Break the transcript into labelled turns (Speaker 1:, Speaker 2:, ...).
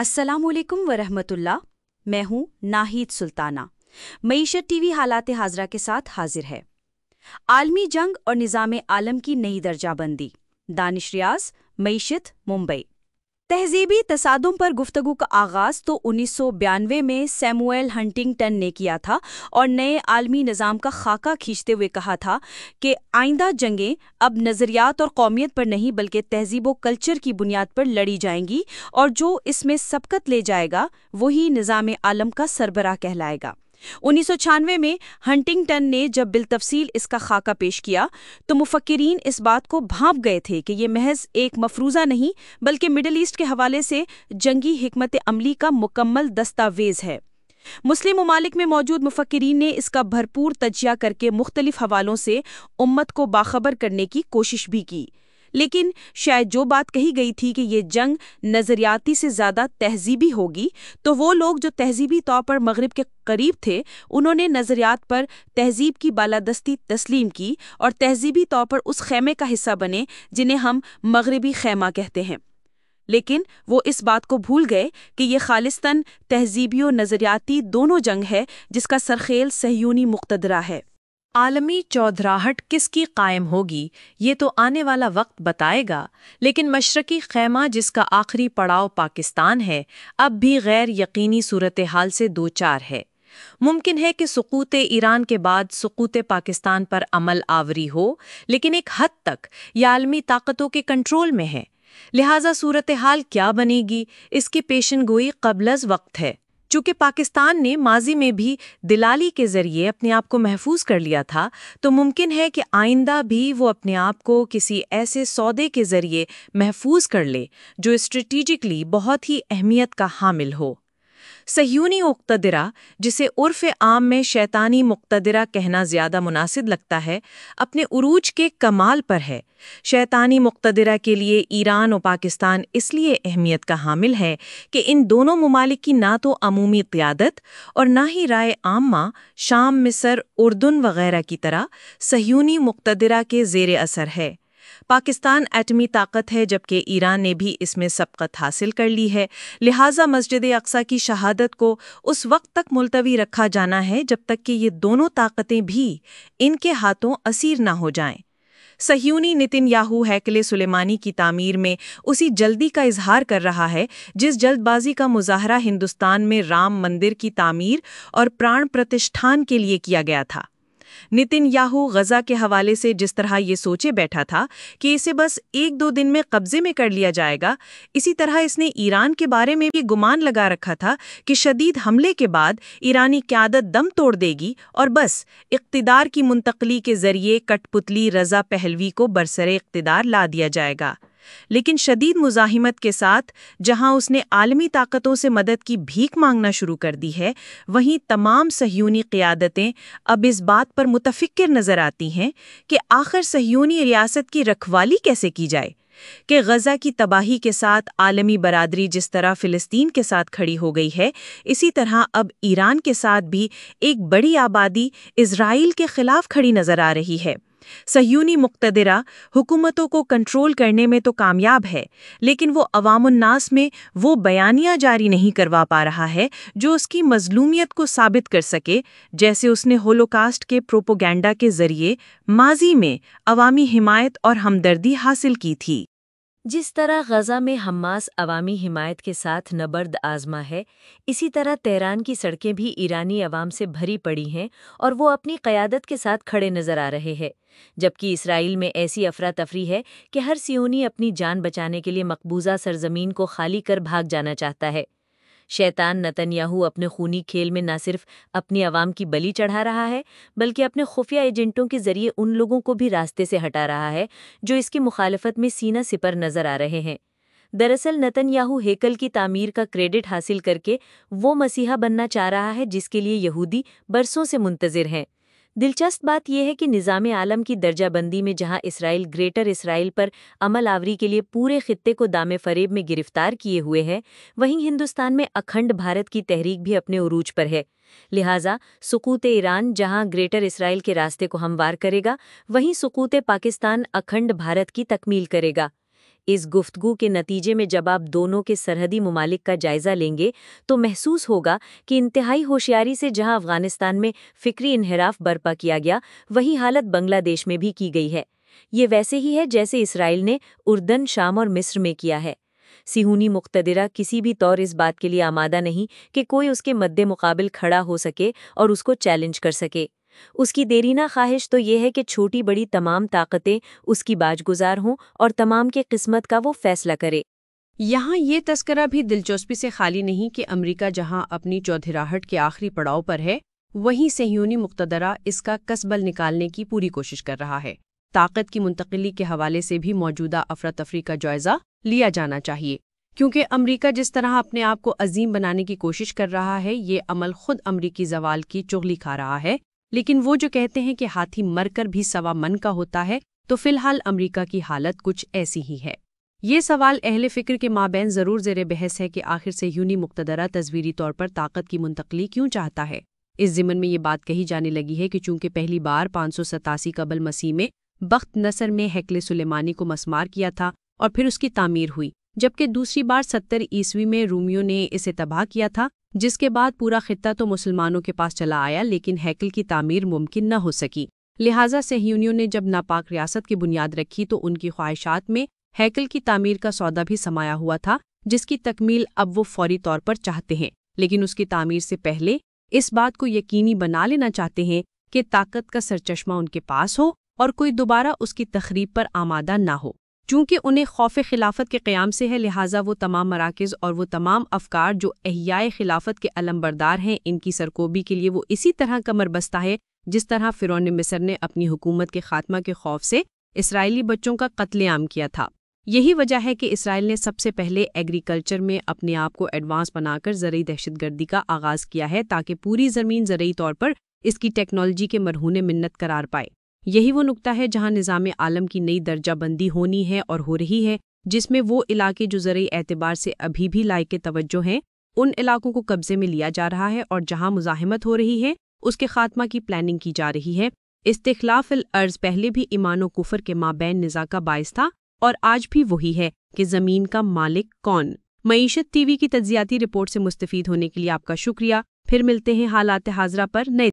Speaker 1: अस्सलाम वालेकुम वरहमतुल्लाह। मैं हूँ नाहिद सुल्ताना। मईशत टीवी हालात हाजरा के साथ हाजिर है। आलमी जंग और निज़ाम आलम की नई दर्जाबंदी। दानिश रियाज, मईशत, मुंबई। तहजीबी तसादुम पर गुफ्तगू का आगाज़ तो 1992 में सैमुएल हंटिंगटन ने किया था और नए आलमी निज़ाम का खाका खींचते हुए कहा था कि आइंदा जंगें अब नज़रियात और कौमियत पर नहीं बल्कि तहजीब व कल्चर की बुनियाद पर लड़ी जाएंगी और जो इसमें सबकत ले जाएगा वही निज़ाम आलम का सरबराह कहलाएगा। 1996 में हंटिंगटन ने जब बिलतफसील इसका खाका पेश किया तो मुफक्किरीन इस बात को भांप गए थे कि ये महज एक मफरूज़ा नहीं बल्कि मिडल ईस्ट के हवाले से जंगी हिकमत अमली का मुकम्मल दस्तावेज़ है। मुस्लिम ममालिक में मौजूद मुफक्किरीन ने इसका भरपूर तजिया करके मुख्तलिफ हवालों से उम्मत को बाखबर करने की कोशिश भी की, लेकिन शायद जो बात कही गई थी कि ये जंग नज़रियाती से ज़्यादा तहजीबी होगी, तो वो लोग जो तहजीबी तौर पर मगरिब के करीब थे उन्होंने नज़रियात पर तहजीब की बालादस्ती तस्लीम की और तहजीबी तौर पर उस खैमे का हिस्सा बने जिन्हें हम मगरिबी खैमा कहते हैं। लेकिन वो इस बात को भूल गए कि ये खालिस्तन तहजीबी और नज़रियाती दोनों जंग है जिसका सरखेल सहयूनी मुक्तदरा है।
Speaker 2: आलमी चौधराहट किसकी कायम होगी ये तो आने वाला वक्त बताएगा, लेकिन मशरकी खैमा जिसका आखिरी पड़ाव पाकिस्तान है अब भी गैर यकीनी सूरत हाल से दो चार है। मुमकिन है कि सुकूत ईरान के बाद सुकूत पाकिस्तान पर अमल आवरी हो, लेकिन एक हद तक यह आलमी ताकतों के कंट्रोल में है। लिहाजा सूरत हाल क्या बनेगी इसकी पेशनगोई क़ब्ल वक्त है। चूँकि पाकिस्तान ने माजी में भी दिलाली के ज़रिए अपने आप को महफूज कर लिया था, तो मुमकिन है कि आइंदा भी वो अपने आप को किसी ऐसे सौदे के ज़रिए महफूज कर ले जो स्ट्रेटिजिकली बहुत ही अहमियत का हामिल हो। सहयूनी मुक्तदिरा, जिसे उर्फ़ आम में शैतानी मुक्तदिरा कहना ज़्यादा मुनासिब लगता है, अपने उरूज के कमाल पर है। शैतानी मुक्तदिरा के लिए ईरान और पाकिस्तान इसलिए अहमियत का हामिल है कि इन दोनों ममालिक की ना तो अमूमी क़ियादत और ना ही राय आम्मा शाम, मिस्र, उर्दन वग़ैरह की तरह सहयूनी मुक्तदिरा के ज़ेर असर है। पाकिस्तान एटमी ताकत है जबकि ईरान ने भी इसमें सबकत हासिल कर ली है, लिहाजा मस्जिद अक्सा की शहादत को उस वक्त तक मुलतवी रखा जाना है जब तक कि ये दोनों ताकतें भी इनके हाथों असीर ना हो जाएं। सहयूनी नेतन्याहू हैकले सुलेमानी की तामीर में उसी जल्दी का इजहार कर रहा है जिस जल्दबाजी का मुजाहरा हिंदुस्तान में राम मंदिर की तामीर और प्राण प्रतिष्ठान के लिए किया गया था। नेतन्याहू गजा के हवाले से जिस तरह ये सोचे बैठा था कि इसे बस एक दो दिन में कब्जे में कर लिया जाएगा, इसी तरह इसने ईरान के बारे में भी गुमान लगा रखा था कि शदीद हमले के बाद ईरानी क़यादत दम तोड़ देगी और बस इक़्तिदार की मुंतकली के ज़रिए कठपुतली रज़ा पहलवी को बरसरे इक़्तिदार ला दिया जाएगा। लेकिन शदीद मुज़ाहिमत के साथ जहां उसने आलमी ताकतों से मदद की भीख मांगना शुरू कर दी है, वहीं तमाम सहयूनी क़ियादतें अब इस बात पर मुतफ़िक्र नज़र आती हैं कि आखिर सहयूनी रियासत की रखवाली कैसे की जाए। कि गज़ा की तबाही के साथ आलमी बरादरी जिस तरह फ़िलिस्तीन के साथ खड़ी हो गई है, इसी तरह अब ईरान के साथ भी एक बड़ी आबादी इज़राइल के ख़िलाफ़ खड़ी नज़र आ रही है। सहयूनी मुक्तदिरा हुकूमतों को कंट्रोल करने में तो कामयाब है, लेकिन वो अवामुन्नास में वो बयानियां जारी नहीं करवा पा रहा है जो उसकी मजलूमियत को साबित कर सके, जैसे उसने होलोकास्ट के प्रोपोगंडा के जरिए माजी में अवामी हिमायत और हमदर्दी हासिल की थी।
Speaker 3: जिस तरह गज़ा में हमास अवामी हिमायत के साथ नबर्द आज़मा है, इसी तरह तेहरान की सड़कें भी ईरानी अवाम से भरी पड़ी हैं और वो अपनी क़यादत के साथ खड़े नज़र आ रहे हैं, जबकि इसराइल में ऐसी अफरा तफरी है कि हर सियोनी अपनी जान बचाने के लिए मकबूजा सरजमीन को खाली कर भाग जाना चाहता है। शैतान नेतन्याहू अपने खूनी खेल में न सिर्फ अपनी आवाम की बलि चढ़ा रहा है, बल्कि अपने खुफिया एजेंटों के जरिए उन लोगों को भी रास्ते से हटा रहा है जो इसकी मुखालफत में सीना सिपर नजर आ रहे हैं। दरअसल नेतन्याहू हेकल की तामीर का क्रेडिट हासिल करके वो मसीहा बनना चाह रहा है जिसके लिए यहूदी बरसों से मुंतज़िर हैं। दिलचस्प बात यह है कि निज़ाम आलम की दर्जाबंदी में जहां इसराइल ग्रेटर इसराइल पर अमल आवरी के लिए पूरे खित्ते को दामे फरेब में गिरफ्तार किए हुए है, वहीं हिंदुस्तान में अखंड भारत की तहरीक भी अपने उरूज पर है। लिहाजा सुकूत ईरान जहां ग्रेटर इसराइल के रास्ते को हमवार करेगा, वहीं सुकूत पाकिस्तान अखंड भारत की तकमील करेगा। اس گفتگو کے نتیجے میں جب آپ دونوں کے سرحدی ممالک کا جائزہ لیں گے تو محسوس ہوگا کہ انتہائی ہوشیاری سے جہاں افغانستان میں فکری انحراف برپا کیا گیا، وہی حالت بنگلہ دیش میں بھی کی گئی ہے۔ یہ ویسے ہی ہے جیسے اسرائیل نے اردن، شام اور مصر میں کیا ہے۔ صہیونی مقتدرہ کسی بھی طور اس بات کے لیے آمادہ نہیں کہ کوئی اس کے مد مقابل کھڑا ہو سکے اور اس کو چیلنج کر سکے۔ اس کی دیرینہ خواہش تو یہ ہے کہ چھوٹی بڑی تمام طاقتیں اس کی باج گزار ہوں اور تمام کی قسمت کا وہ فیصلہ کرے۔
Speaker 4: یہاں یہ تذکرہ بھی دلچسپی سے خالی نہیں کہ امریکہ جہاں اپنی چودھراہٹ کے آخری پڑاؤ پر ہے، وہیں صہیونی مقتدرہ اس کا کسبل نکالنے کی پوری کوشش کر رہا ہے۔ طاقت کی منتقلی کے حوالے سے بھی موجودہ افراتفری کا جائزہ لیا جانا چاہیے، کیونکہ امریکہ جس طرح اپنے آپ کو عظیم بنانے کی کوشش کر رہا ہے، یہ عمل خود امریکی زوال کی چغلی کھا رہا ہے۔ لیکن وہ جو کہتے ہیں کہ ہاتھی مر کر بھی سوا من کا ہوتا ہے، تو فی الحال امریکہ کی حالت کچھ ایسی ہی ہے۔ یہ سوال اہل فکر کے مابین ضرور زیر بحث ہے کہ آخر صہیونی مقتدرہ تصویری طور پر طاقت کی منتقلی کیوں چاہتا ہے۔ اس ضمن میں یہ بات کہی جانے لگی ہے کہ چونکہ پہلی بار 587 قبل مسیح میں بخت نصر میں ہیکل سلیمانی کو مسمار کیا تھا اور پھر اس کی تعمیر ہوئی، جبکہ دوسری بار 70 عیسوی میں رومیوں نے اسے تباہ کیا تھا، جس کے بعد پورا خطہ تو مسلمانوں کے پاس چلا آیا لیکن ہیکل کی تعمیر ممکن نہ ہو سکی۔ لہٰذا صہیونیوں نے جب ناپاک ریاست کی بنیاد رکھی تو ان کی خواہشات میں ہیکل کی تعمیر کا سودا بھی سمایا ہوا تھا، جس کی تکمیل اب وہ فوری طور پر چاہتے ہیں، لیکن اس کی تعمیر سے پہلے اس بات کو یقینی بنا لینا چاہتے ہیں کہ طاقت کا سرچشمہ ان کے پاس ہو اور کوئی دوبارہ اس کی تخریب پر آمادہ نہ ہو۔ چونکہ انہیں خوف خلافت کے قیام سے ہے، لہٰذا وہ تمام مراکز اور وہ تمام افکار جو احیاء خلافت کے علمبردار ہیں، ان کی سرکوبی کے لیے وہ اسی طرح کمر بستہ ہے جس طرح فرعون مصر نے اپنی حکومت کے خاتمہ کے خوف سے اسرائیلی بچوں کا قتل عام کیا تھا۔ یہی وجہ ہے کہ اسرائیل نے سب سے پہلے ایگریکلچر میں اپنے آپ کو ایڈوانس بنا کر زرعی دہشت گردی کا آغاز کیا ہے تاکہ پوری زمین زرعی طور پر اس کی ٹیکنالوجی کے مرہون منت قرار پائے۔ یہی وہ نقطہ ہے جہاں نظام عالم کی نئی درجہ بندی ہونی ہے اور ہو رہی ہے، جس میں وہ علاقے جو زرعی اعتبار سے ابھی بھی لائق توجہ ہیں، ان علاقوں کو قبضے میں لیا جا رہا ہے، اور جہاں مزاحمت ہو رہی ہے اس کے خاتمہ کی پلاننگ کی جا رہی ہے۔ استخلاف الارض پہلے بھی ایمان و کفر کے مابین نزاع کا باعث تھا اور آج بھی وہی ہے کہ زمین کا مالک کون۔ معیشت ٹی وی کی تجزیاتی رپورٹ سے مستفید ہونے کے لیے آپ کا شکریہ۔ پھر ملتے ہیں حالات حاضرہ پر نئے